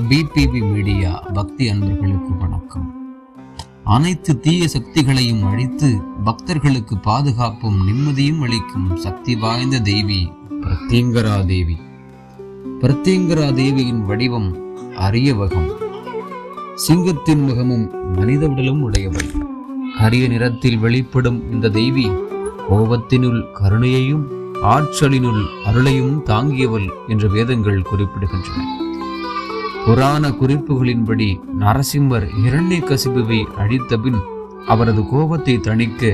BBV media பக்தி அன்பர்களுக்கு வணக்கம். அனைத்து தீய சக்திகளையும் அழித்து பக்தர்களுக்கு பாதுகாப்பும் நிம்மதியும் அளிக்கும் சக்தி வாய்ந்த தேவி பிரத்யங்கரா தேவி. பிரத்யங்கரா தேவியின் வடிவம் அரியவகம். சிங்கத்தின் முகமும் மனித உடலும் உடையவள். கரிய நிறத்தில் வெளிப்படும் இந்த தேவி கோபத்தினுள் கருணையையும் ஆற்றலினுள் அருளையும் தாங்கியவள் என்று வேதங்கள் குறிப்பிடுகின்றன. புராண குறிப்புகளின்படி நரசிம்மர் இரண்யகசிபுவை அழித்தபின் அவரது கோபத்தை தணிக்க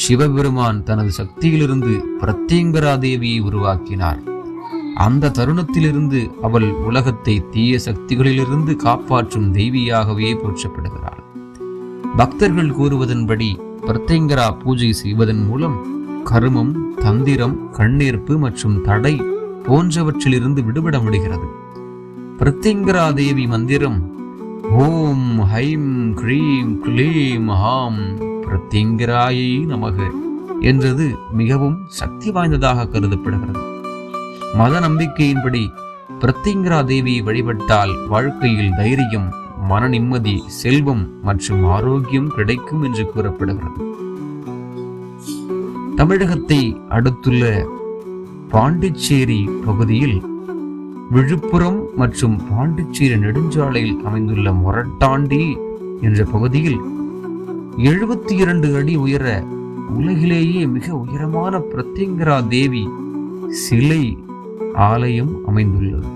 சிவபெருமான் தனது சக்தியிலிருந்து பிரத்யங்கரா தேவியை உருவாக்கினார். அந்த தருணத்திலிருந்து அவள் உலகத்தை தீய சக்திகளிலிருந்து காப்பாற்றும் தேவியாகவே போற்றப்படுகிறாள். பக்தர்கள் கூறுவதன்படி பிரத்யங்கரா பூஜை செய்வதன் மூலம் கருமம், தந்திரம், கண்ணீர்ப்பு மற்றும் தடை போன்றவற்றிலிருந்து விடுபட முடிகிறது. பிரத்யங்கரா தேவி மந்திரம் ஓம் ஹைம் க்ரீம் க்ளீம் ஹாம் பிரத்யங்கராயை நமக என்றது மிகவும் சக்தி வாய்ந்ததாக கருதப்படுகிறது. மத நம்பிக்கையின்படி பிரத்யங்கரா தேவியை வழிபட்டால் வாழ்க்கையில் தைரியம், மன நிம்மதி, செல்வம் மற்றும் ஆரோக்கியம் கிடைக்கும் என்று கூறப்படுகிறது. தமிழகத்தை அடுத்துள்ள பாண்டிச்சேரி பகுதியில் விழுப்புரம் மற்றும் பாண்டிச்சேரி நெடுஞ்சாலையில் அமைந்துள்ள மொரட்டாண்டி என்ற பகுதியில் 72 அடி உயர உலகிலேயே மிக உயரமான பிரத்யங்கரா தேவி சிலை ஆலயம் அமைந்துள்ளது.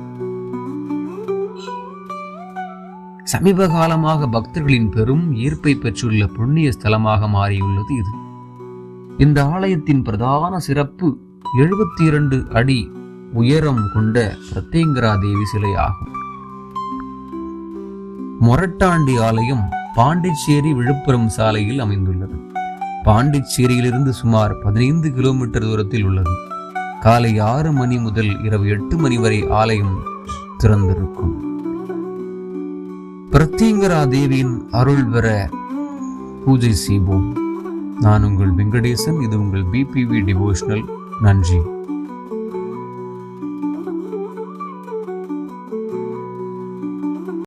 சமீப காலமாக பக்தர்களின் பெரும் ஈர்ப்பை பெற்றுள்ள புண்ணிய ஸ்தலமாக மாறியுள்ளது இது. இந்த ஆலயத்தின் பிரதான சிறப்பு 72 அடி உயரம் கொண்ட பிரத்யங்கரா தேவி சிலை ஆகும். மொரட்டாண்டி ஆலயம் பாண்டிச்சேரி விழுப்புரம் சாலையில் அமைந்துள்ளது. பாண்டிச்சேரியிலிருந்து சுமார் 15 கிலோமீட்டர் தூரத்தில் உள்ளது. காலை 6 மணி முதல் இரவு 8 மணி வரை ஆலயம் திறந்திருக்கும். பிரத்யங்கரா தேவியின் அருள் பெற பூஜை செய்வோம். நான் உங்கள் வெங்கடேசன். இது உங்கள் பிபிவி டிவோஷனல். நன்றி.